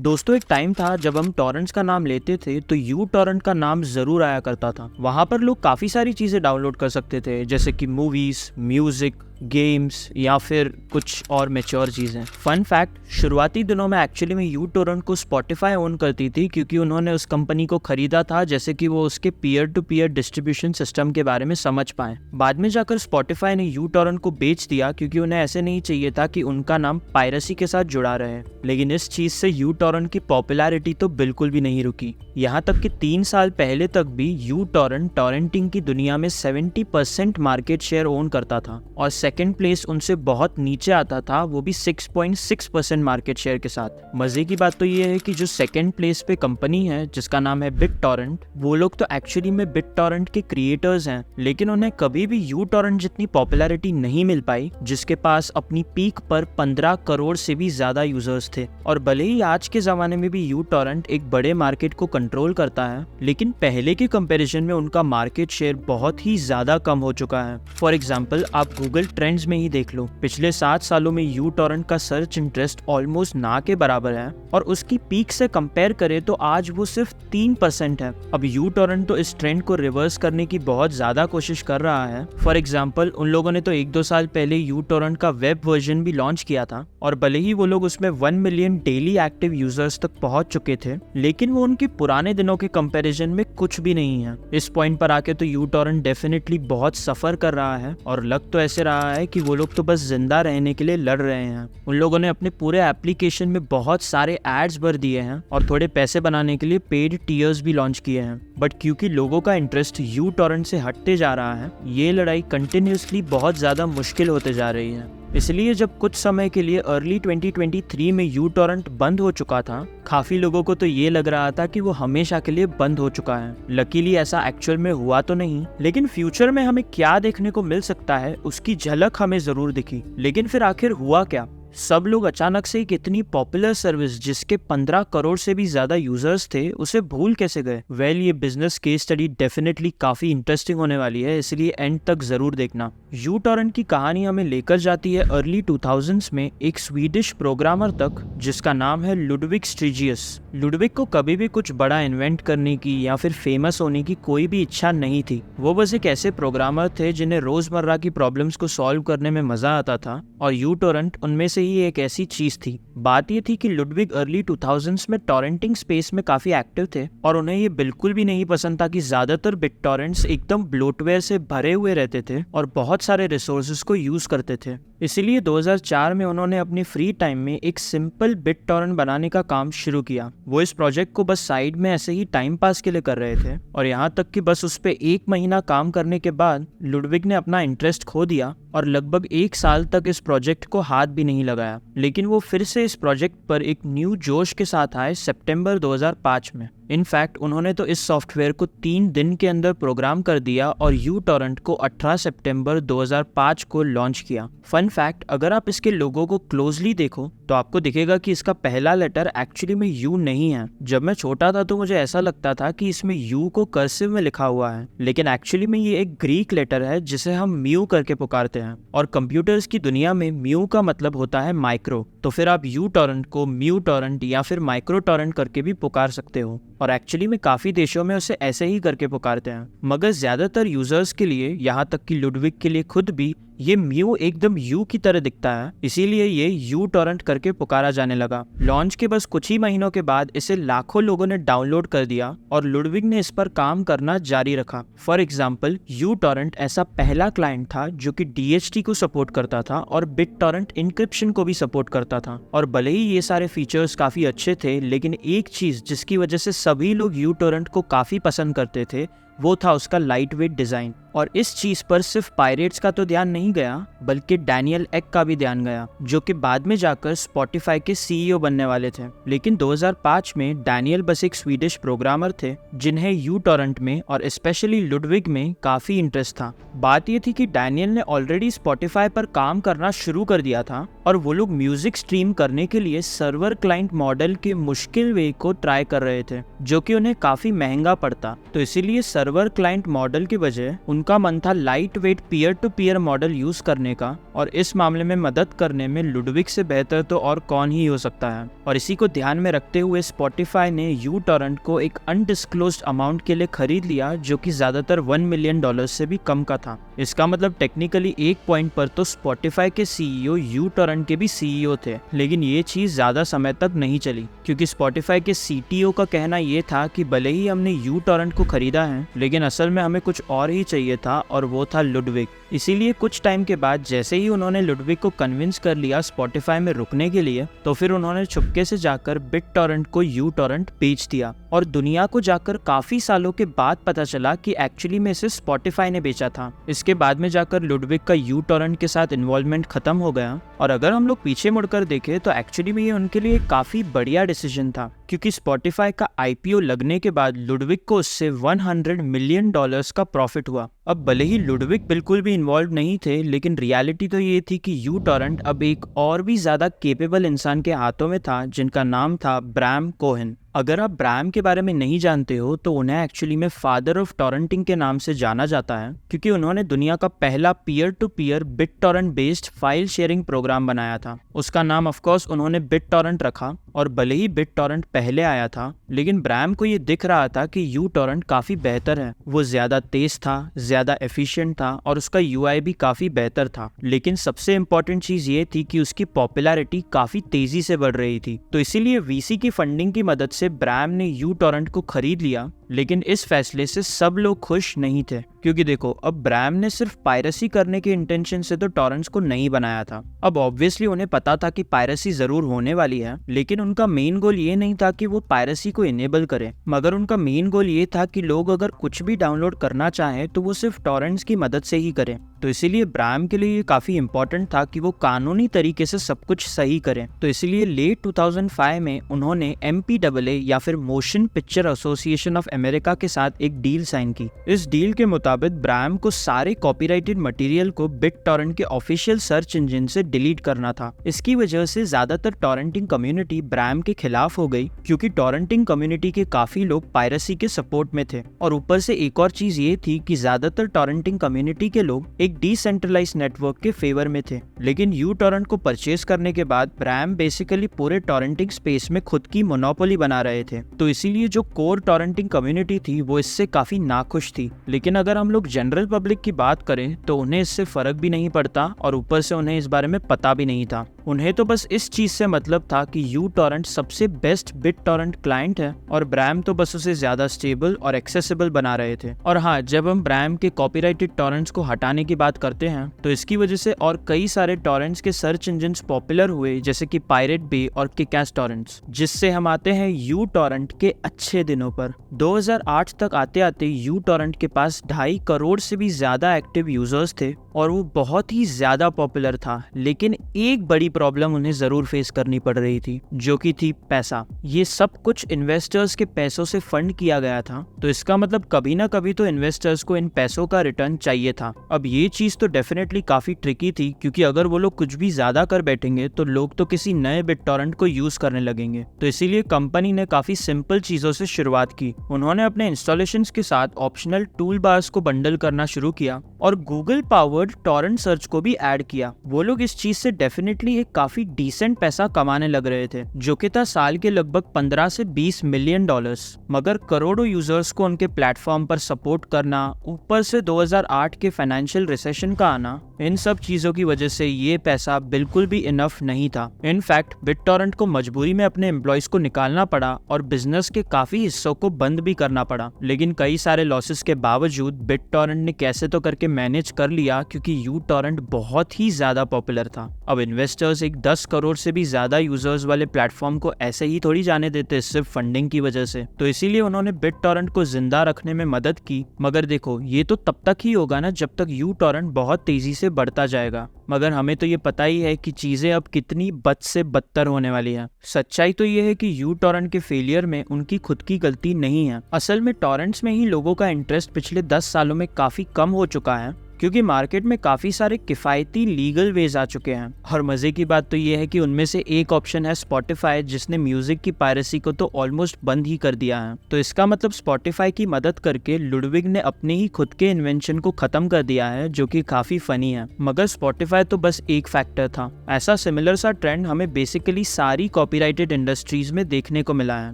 दोस्तों एक टाइम था जब हम टॉरेंट्स का नाम लेते थे तो यू टॉरेंट का नाम जरूर आया करता था। वहां पर लोग काफी सारी चीजें डाउनलोड कर सकते थे, जैसे कि मूवीज, म्यूजिक, गेम्स या फिर कुछ और मैच्योर चीजें। फन फैक्ट, शुरुआती दिनों में एक्चुअली में यू टॉरेंट को स्पॉटिफाई ओन करती थी क्योंकि उन्होंने उस कंपनी को खरीदा था जैसे कि वो उसके peer to peer distribution system के बारे में समझ पाए। बाद में जाकर स्पॉटिफाई ने यू टॉरेंट को बेच दिया क्योंकि उन्हें ऐसे नहीं चाहिए था कि उनका नाम पायरेसी के साथ जुड़ा रहे। लेकिन इस चीज से यू टॉरेंट की पॉपुलैरिटी तो बिल्कुल भी नहीं रुकी। यहाँ तक कि 3 साल पहले तक भी यू टॉरेंट टॉरेंटिंग की दुनिया में 70% मार्केट शेयर ओन करता था और सेकंड प्लेस उनसे बहुत नीचे आता था, वो भी 6.6% मार्केट शेयर के साथ। मजे की बात तो ये है कि जो सेकंड प्लेस पे कंपनी है जिसका नाम है BitTorrent, वो लोग तो एक्चुअली में BitTorrent के क्रिएटर्स हैं, लेकिन उन्हें कभी भी यू टॉरेंट जितनी पॉपुलैरिटी नहीं मिल पाई जिसके पास अपनी पीक पर 15 करोड़ से भी ज्यादा यूजर्स थे। और भले ही आज के जमाने में भी यू टॉरेंट एक बड़े मार्केट को कंट्रोल करता है, लेकिन पहले के कंपैरिजन में उनका मार्केट शेयर बहुत ही ज्यादा कम हो चुका है। फॉर एग्जांपल, आप गूगल ट्रेंड्स में ही देख लो, पिछले 7 सालों में यू टॉरेंट का सर्च इंटरेस्ट ऑलमोस्ट ना के बराबर है और उसकी पीक से कंपेयर करें तो आज वो सिर्फ 3% है। अब यू टॉरेंट तो इस ट्रेंड को रिवर्स करने की बहुत ज्यादा कोशिश कर रहा है। फॉर एग्जाम्पल, उन लोगों ने तो 1-2 साल पहले यू टॉरेंट का वेब वर्जन भी लॉन्च किया था और भले ही वो लोग उसमें 1 मिलियन डेली एक्टिव यूजर्स तक पहुंच चुके थे, लेकिन वो उनके पुराने दिनों के कंपैरिजन में कुछ भी नहीं है। इस पॉइंट पर आके तो यू टॉरेंट डेफिनेटली बहुत सफर कर रहा है और लग तो ऐसे रहा है कि वो लोग तो बस जिंदा रहने के लिए लड़ रहे हैं। उन लोगों ने अपने पूरे एप्लीकेशन में बहुत सारे एड्स भर दिए हैं और थोड़े पैसे बनाने के लिए पेड टियर्स भी लॉन्च किए हैं, बट क्योंकि लोगों का इंटरेस्ट यू टॉरेंट से हटते जा रहा है, ये लड़ाई कंटिन्यूसली बहुत ज्यादा मुश्किल होते जा रही है। इसलिए जब कुछ समय के लिए अर्ली 2023 में यू टॉरेंट बंद हो चुका था, काफी लोगों को तो ये लग रहा था कि वो हमेशा के लिए बंद हो चुका है। लकीली ऐसा एक्चुअल में हुआ तो नहीं, लेकिन फ्यूचर में हमें क्या देखने को मिल सकता है उसकी झलक हमें जरूर दिखी। लेकिन फिर आखिर हुआ क्या? सब लोग अचानक से एक इतनी पॉपुलर सर्विस जिसके 15 करोड़ से भी ज्यादा यूजर्स थे उसे भूल कैसे गए? वेल, ये बिजनेस केस स्टडी डेफिनेटली काफी इंटरेस्टिंग होने वाली है, इसलिए एंड तक जरूर देखना। यू टॉरेंट की कहानी हमें लेकर जाती है अर्ली 2000s में एक स्वीडिश प्रोग्रामर तक जिसका नाम है लुडविग स्ट्रीजियस। लुडविग को कभी भी कुछ बड़ा इन्वेंट करने की या फिर फेमस होने की कोई भी इच्छा नहीं थी। वो बस एक ऐसे प्रोग्रामर थे जिन्हें रोजमर्रा की प्रॉब्लम्स को सॉल्व करने में मजा आता था और यू टॉरेंट उनमें से ही एक ऐसी चीज थी। बात ये थी कि लुडविग अर्ली 2000s में टॉरेंटिंग स्पेस में काफी एक्टिव थे और उन्हें ये बिल्कुल भी नहीं पसंद था कि ज्यादातर बिट टॉरेंट्स एकदम ब्लोटवेयर से भरे हुए रहते थे और बहुत सारे रिसोर्सेज को यूज करते थे। इसीलिए 2004 में उन्होंने अपने फ्री टाइम में एक सिंपल बिट टॉरेंट बनाने का काम शुरू किया। वो इस प्रोजेक्ट को बस साइड में ऐसे ही टाइम पास के लिए कर रहे थे और यहाँ तक कि बस उस पे 1 महीना काम करने के बाद लुडविग ने अपना इंटरेस्ट खो दिया और लगभग 1 साल तक इस प्रोजेक्ट को हाथ भी नहीं लगाया। लेकिन वो फिर से इस प्रोजेक्ट पर एक न्यू जोश के साथ आए सितंबर 2005 में। इनफैक्ट उन्होंने तो इस सॉफ्टवेयर को 3 दिन के अंदर प्रोग्राम कर दिया और यू टॉरेंट को 18 सितंबर 2005 को लॉन्च किया। फन फैक्ट, अगर आप इसके लोगो को क्लोजली देखो तो आपको दिखेगा कि इसका पहला लेटर एक्चुअली में यू नहीं है। जब मैं छोटा था तो मुझे ऐसा लगता था कि इसमें यू को कर्सिव में लिखा हुआ है, लेकिन एक्चुअली में ये एक ग्रीक लेटर है जिसे हम म्यू करके पुकारते हैं और कंप्यूटर्स की दुनिया में म्यू का मतलब होता है माइक्रो। तो फिर आप यू टॉरेंट को म्यू टॉरेंट या फिर माइक्रो टॉरेंट करके भी पुकार सकते हो और एक्चुअली में काफी देशों में उसे ऐसे ही करके पुकारते हैं। मगर ज्यादातर यूजर्स के लिए, यहाँ तक कि लुडविग के लिए खुद भी, ये म्यू एकदम यू की तरह दिखता है, इसीलिए ये यू टॉरेंट करके पुकारा जाने लगा। लॉन्च के बस कुछ ही महीनों के बाद इसे लाखों लोगों ने डाउनलोड कर दिया और लुडविग ने इस पर काम करना जारी रखा। फॉर एग्जाम्पल, यू टॉरेंट ऐसा पहला क्लाइंट था जो कि DHT को सपोर्ट करता था और बिट टॉरेंट इंक्रिप्शन को भी सपोर्ट करता था। और भले ही ये सारे फीचर्स काफी अच्छे थे, लेकिन एक चीज जिसकी वजह से सभी लोग यू टॉरेंट को काफी पसंद करते थे वो था उसका लाइट वेट डिजाइन। और इस चीज पर सिर्फ पायरेट्स का तो ध्यान नहीं गया बल्कि डैनियल एक का भी ध्यान गया, जो कि बाद में जाकर स्पॉटिफाई के CEO बनने वाले थे। लेकिन 2005 में डैनियल बस एक स्वीडिश प्रोग्रामर थे जिन्हें यू टॉरेंट में और स्पेशली लुडविग में काफी इंटरेस्ट था। बात ये थी कि डैनियल ने ऑलरेडी स्पॉटिफाई पर काम करना शुरू कर दिया था और वो लोग म्यूजिक स्ट्रीम करने के लिए सर्वर क्लाइंट मॉडल के मुश्किल वे को ट्राई कर रहे थे जो कि उन्हें काफी महंगा पड़ता। तो इसीलिए सर्वर क्लाइंट मॉडल की बजाय उनका मन था light weight peer to peer model use करने का, और इस मामले में मदद करने में लुडविक से बेहतर तो और कौन ही हो सकता है। और इसी को ध्यान में रखते हुए स्पॉटिफाई ने यूटॉरेंट को एक अनडिस्क्लोज्ड अमाउंट के लिए खरीद लिया, जो कि ज्यादातर $1 मिलियन से भी कम का था। इसका मतलब टेक्निकली एक पॉइंट पर तो स्पॉटिफाई के सीईओ यूटॉरेंट के भी सीईओ थे, लेकिन ये चीज ज्यादा समय तक नहीं चली, क्योंकि स्पॉटिफाई के सीटीओ का कहना ये था कि भले ही हमने यूटॉरेंट को खरीदा है, लेकिन असल में हमें कुछ और ही चाहिए था, और वो था लुडविक। इसीलिए कुछ टाइम के बाद जैसे ही उन्होंने लुडविक को कन्विंस कर लिया स्पॉटिफाई में रुकने के लिए, तो फिर उन्होंने चुपके से जाकर बिटटॉरेंट को यूटॉरेंट बेच दिया। और दुनिया को जाकर काफी सालों के बाद पता चला कि एक्चुअली में इसे स्पॉटिफाई ने बेचा था। इसके बाद में जाकर लुडविक का यूटॉरेंट के साथ इन्वॉल्वमेंट खत्म हो गया। और अगर हम लोग पीछे मुड़कर देखें तो एक्चुअली में ये उनके लिए काफी बढ़िया डिसीजन था, क्योंकि स्पॉटिफाई का आईपीओ लगने के बाद लुडविक को उससे $100 मिलियन का प्रॉफिट हुआ। अब भले ही लुडविक बिल्कुल भी इन्वॉल्व नहीं थे, लेकिन रियलिटी तो ये थी कि यूटॉरेंट अब एक और भी ज्यादा केपेबल इंसान के हाथों में था, जिनका नाम था ब्रैम कोहेन। अगर आप ब्रैम के बारे में नहीं जानते हो तो उन्हें एक्चुअली में फादर ऑफ टॉरेंटिंग के नाम से जाना जाता है, क्योंकि उन्होंने दुनिया का पहला peer to peer BitTorrent based file sharing program बनाया था। उसका नाम ऑफ कोर्स उन्होंने बिटटॉरेंट रखा, और भले ही बिटटॉरेंट पहले आया था, लेकिन ब्रैम को ये दिख रहा था कि यूटॉरेंट काफी बेहतर है। वो ज्यादा तेज था, ज्यादा एफिशिएंट था, और उसका यूआई भी काफी बेहतर था। लेकिन सबसे इम्पोर्टेंट चीज ये थी कि उसकी पॉपुलैरिटी काफी तेजी से बढ़ रही थी। तो इसीलिए वीसी की फंडिंग की मदद से ब्रैम ने यूटॉरेंट को खरीद लिया। लेकिन इस फैसले से सब लोग खुश नहीं थे, क्योंकि देखो अब ब्रैम ने सिर्फ पायरेसी करने के इंटेंशन से तो टॉरेंट्स को नहीं बनाया था। अब ऑब्वियसली उन्हें पता था कि पायरेसी जरूर होने वाली है, लेकिन उनका मेन गोल ये नहीं था कि वो पायरेसी को इनेबल करें, मगर उनका मेन गोल ये था कि लोग अगर कुछ भी डाउनलोड करना चाहें तो वो सिर्फ टॉरेंट्स की मदद से ही करें। तो इसीलिए ब्रैम के लिए ये काफी इंपॉर्टेंट था कि वो कानूनी तरीके से सब कुछ सही करें। तो इसीलिए लेट 2005 में उन्होंने MPAA या फिर motion picture association of America के साथ एक डील साइन की। इस डील के मुताबिक ब्रैम को सारे कॉपीराइटेड मटेरियल को बिटटॉरेंट के ऑफिशियल सर्च इंजन से डिलीट करना था। इसकी वजह से ज्यादातर टॉरेंटिंग कम्युनिटी ब्रैम के खिलाफ हो गई, क्योंकि टॉरेंटिंग कम्युनिटी के काफी लोग पायरेसी के सपोर्ट में थे। और ऊपर से एक और चीज ये थी कि ज्यादातर टॉरेंटिंग कम्युनिटी के लोग एक डिसेंट्रलाइज्ड नेटवर्क के फेवर में थे। लेकिन यूटॉरेंट को परचेज करने के बाद ब्रैम बेसिकली पूरे टॉरेंटिंग स्पेस में खुद की मोनोपोली बना रहे थे। तो इसीलिए जो कोर टॉरेंटिंग कम्युनिटी थी वो इससे काफी नाखुश थी। लेकिन अगर हम लोग जनरल पब्लिक की बात करें तो उन्हें इससे फर्क भी नहीं पड़ता, और ऊपर से उन्हें इस बारे में पता भी नहीं था। उन्हें तो बस इस चीज से मतलब था कि यूटॉरेंट सबसे बेस्ट बिटटॉरेंट क्लाइंट है, और ब्रैम तो बस उसे ज्यादा स्टेबल और एक्सेसिबल बना रहे थे। और हाँ, जब हम ब्रैम के कॉपीराइटेड टॉरेंट्स को हटाने की बात करते हैं तो इसकी वजह से और कई सारे टॉरेंट्स के सर्च इंजन्स पॉपुलर हुए, जैसे कि पायरेट बे और किक-एस टॉरेंट्स, जिससे हम आते हैं यूटॉरेंट के अच्छे दिनों पर। 2008 तक आते आते यूटॉरेंट के पास 2.5 करोड़ से भी ज्यादा एक्टिव यूजर्स थे, और वो बहुत ही ज्यादा पॉपुलर था। लेकिन एक बड़ी प्रॉब्लम उन्हें जरूर फेस करनी पड़ रही थी, जो कि थी पैसा। ये सब कुछ इन्वेस्टर्स के पैसों से फंड किया गया था, तो इसका मतलब कभी ना कभी तो इन्वेस्टर्स को इन पैसों का रिटर्न चाहिए था। अब ये चीज तो डेफिनेटली काफी ट्रिकी थी, क्योंकि अगर वो लोग कुछ भी ज्यादा कर बैठेंगे तो लोग तो किसी नए बिटटॉरेंट को यूज करने लगेंगे। तो इसीलिए कंपनी ने काफी सिंपल चीजों से शुरुआत की। उन्होंने अपने इंस्टॉलेशंस के साथ ऑप्शनल टूल बार्स को बंडल करना शुरू किया, और गूगल पावर्ड टॉरेंट सर्च को भी ऐड किया। वो लोग इस चीज से डेफिनेटली एक काफी डिसेंट पैसा कमाने लग रहे थे, जो कि था साल के लगभग 15 से 20 मिलियन डॉलर्स। मगर करोड़ों यूजर्स को उनके प्लेटफॉर्म पर सपोर्ट करना, ऊपर से 2008 के फाइनेंशियल रिसेशन का आना, इन सब चीजों की वजह से ये पैसा बिल्कुल भी इनफ नहीं था। इनफैक्ट बिटटॉरेंट को मजबूरी में अपने एम्प्लॉयज को निकालना पड़ा, और बिजनेस के काफी हिस्सों को बंद भी करना पड़ा। लेकिन कई सारे लॉसेस के बावजूद बिटटॉरेंट ने कैसे तो करके मैनेज कर लिया, क्योंकि यूटॉरेंट बहुत ही ज्यादा पॉपुलर था। अब इन्वेस्टर्स एक 10 करोड़ से भी ज्यादा यूजर्स वाले प्लेटफॉर्म को ऐसे ही थोड़ी जाने देते सिर्फ फंडिंग की वजह से। तो इसीलिए उन्होंने बिटटॉरेंट को जिंदा रखने में मदद की। मगर देखो, ये तो तब तक ही होगा ना जब तक यूटॉरेंट बहुत तेजी से बढ़ता जाएगा। मगर हमें तो ये पता ही है कि चीजें अब कितनी बद से बदतर होने वाली है। सच्चाई तो ये है कि यूटॉरेंट के फेलियर में उनकी खुद की गलती नहीं है। असल में टॉरेंट्स में ही लोगों का इंटरेस्ट पिछले 10 सालों में काफी कम हो चुका है, क्योंकि मार्केट में काफी सारे किफायती लीगल वेज आ चुके हैं। और मजे की बात तो ये है कि उनमें से एक ऑप्शन है स्पॉटिफाई, जिसने म्यूजिक की पायरेसी को तो ऑलमोस्ट बंद ही कर दिया है। तो इसका मतलब स्पॉटिफाई की मदद करके लुडविग ने अपने ही खुद के इन्वेंशन को खत्म कर दिया है, जो कि काफी फनी है। मगर स्पॉटिफाई तो बस एक फैक्टर था। ऐसा सिमिलर सा ट्रेंड हमें बेसिकली सारी कॉपीराइटेड इंडस्ट्रीज में देखने को मिला है।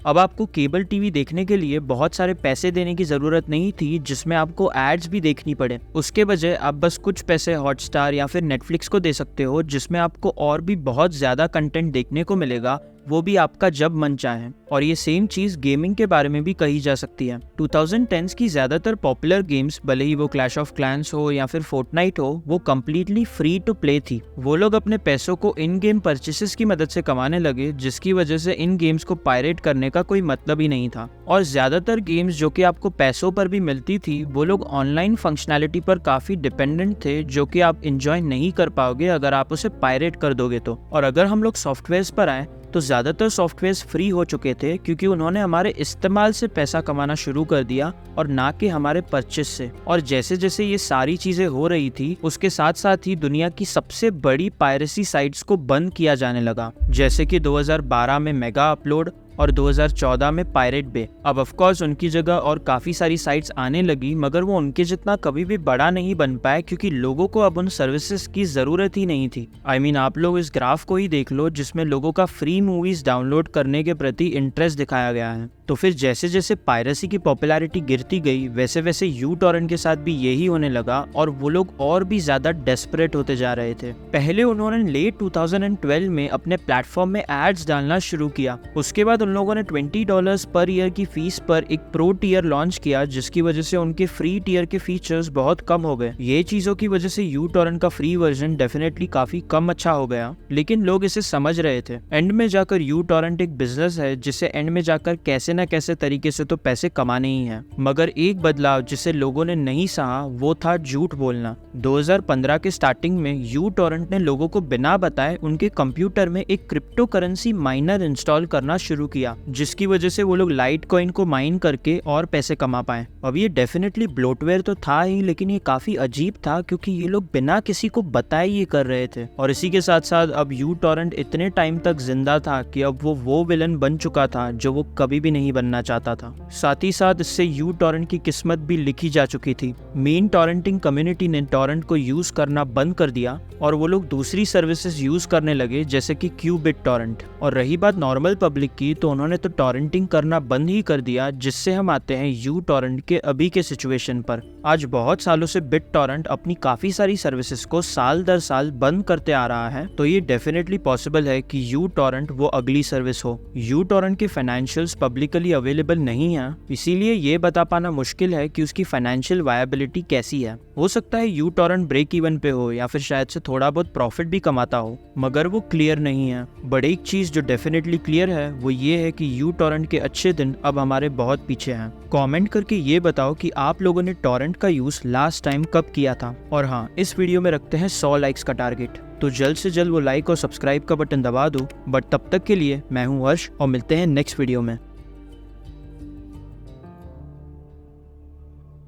अब आपको केबल टीवी देखने के लिए बहुत सारे पैसे देने की जरूरत नहीं थी, जिसमें आपको एड्स भी देखनी पड़े। उसके बजाय आप बस कुछ पैसे हॉटस्टार या फिर नेटफ्लिक्स को दे सकते हो, जिसमें आपको और भी बहुत ज्यादा कंटेंट देखने को मिलेगा, वो भी आपका जब मन चाहे। और ये सेम चीज गेमिंग के बारे में भी कही जा सकती है। 2010s की ज्यादातर पॉपुलर गेम्स, भले ही वो क्लैश ऑफ क्लैंस हो या फिर फोर्टनाइट हो, वो कम्प्लीटली फ्री टू प्ले थी। वो लोग अपने पैसों को इन गेम परचेसेस की मदद से कमाने लगे, जिसकी वजह से इन गेम्स को पायरेट करने का कोई मतलब ही नहीं था। और ज्यादातर गेम्स जो कि आपको पैसों पर भी मिलती थी, वो लोग ऑनलाइन फंक्शनैलिटी पर काफी डिपेंडेंट थे, जो कि आप इंजॉय नहीं कर पाओगे अगर आप उसे पायरेट कर दोगे तो। और अगर हम लोग सॉफ्टवेयर्स पर आए तो ज्यादातर सॉफ्टवेयर्स फ्री हो चुके थे, क्योंकि उन्होंने हमारे इस्तेमाल से पैसा कमाना शुरू कर दिया और ना कि हमारे परचेस से। और जैसे जैसे ये सारी चीजें हो रही थी, उसके साथ साथ ही दुनिया की सबसे बड़ी पायरेसी साइट्स को बंद किया जाने लगा, जैसे कि 2012 में मेगा अपलोड और 2014 में पायरेट बे। अब ऑफ कोर्स उनकी जगह और काफी सारी साइट्स आने लगी, मगर वो उनके जितना कभी भी बड़ा नहीं बन पाए, क्योंकि लोगों को अब उन सर्विसेज की जरूरत ही नहीं थी। I mean, आप लोग इस ग्राफ को ही देख लो, जिसमें लोगों का फ्री मूवीज डाउनलोड करने के प्रति इंटरेस्ट दिखाया गया है। तो फिर जैसे जैसे पायरेसी की पॉपुलैरिटी गिरती गई, वैसे वैसे यू टॉरेंट के साथ भी यही होने लगा, और वो लोग और भी ज्यादा डेस्परेट होते जा रहे थे। पहले उन्होंने लेट 2012 में अपने प्लेटफॉर्म में एड्स डालना शुरू किया। उसके बाद उन लोगों ने $20 पर ईयर की फीस पर एक प्रो टीयर लॉन्च किया, जिसकी वजह से उनके फ्री टीयर के फीचर्स बहुत कम हो गए। ये चीजों की वजह से यू टॉरेंट का फ्री वर्जन डेफिनेटली काफी कम अच्छा हो गया, लेकिन लोग इसे समझ रहे थे। एंड में जाकर यू टॉरेंट एक बिजनेस है, जिसे एंड में जाकर कैसे न कैसे तरीके से तो पैसे कमाने ही हैं। मगर एक बदलाव जिसे लोगों ने नहीं सहा, वो था झूठ बोलना। 2015 के स्टार्टिंग में यू टॉरेंट ने लोगों को बिना बताए उनके कंप्यूटर में एक क्रिप्टो करेंसी माइनर इंस्टॉल करना शुरू किया, जिसकी वजह से वो लोग लाइट कॉइन को माइन करके और पैसे कमा पाए। अब ये डेफिनेटली ब्लोटवेयर तो था ही, लेकिन ये काफी अजीब था, क्योंकि ये लोग बिना किसी को बताए ये कर रहे थे। और इसी के साथ साथ अब यू टॉरेंट इतने टाइम तक जिंदा था कि अब वो विलन बन चुका था जो वो कभी भी नहीं बनना चाहता था। साथ ही साथ इससे यू टॉरेंट की किस्मत भी लिखी जा चुकी थी। मेन टॉरेंटिंग कम्युनिटी ने टॉरेंट को यूज करना बंद कर दिया और वो लोग दूसरी सर्विसेज यूज करने लगे, जैसे कि क्यूबिट टॉरेंट। और रही बात नॉर्मल पब्लिक की, तो उन्होंने तो टॉरेंटिंग करना बंद ही कर दिया, जिससे हम आते हैं यू टॉरेंट के अभी के सिचुएशन पर। आज बहुत सालों से बिट टॉरेंट अपनी काफी सारी सर्विसेज को साल दर साल बंद करते आ रहा है, तो ये डेफिनेटली पॉसिबल है कि यू टॉरेंट वो अगली सर्विस हो। यू टॉरेंट के फाइनेंशियल्स पब्लिकली अवेलेबल नहीं है, इसीलिए ये बता पाना मुश्किल है कि उसकी फाइनेंशियल वायबिलिटी कैसी है। हो सकता है यू टॉरेंट ब्रेक इवन पे हो, या फिर शायद से थोड़ा बहुत प्रॉफिट भी कमाता हो, मगर वो क्लियर नहीं है। बट एक चीज जो डेफिनेटली क्लियर है, वो ये है कि यू टॉरेंट के अच्छे दिन अब हमारे बहुत पीछे हैं। कमेंट करके ये बताओ कि आप लोगों ने टॉरेंट का यूज लास्ट टाइम कब किया था। और हाँ, इस वीडियो में रखते हैं 100 लाइक्स का टारगेट, तो जल्द से जल्द वो लाइक और सब्सक्राइब का बटन दबा दो। बट तब तक के लिए मैं हूँ हर्ष, और मिलते हैं नेक्स्ट वीडियो में।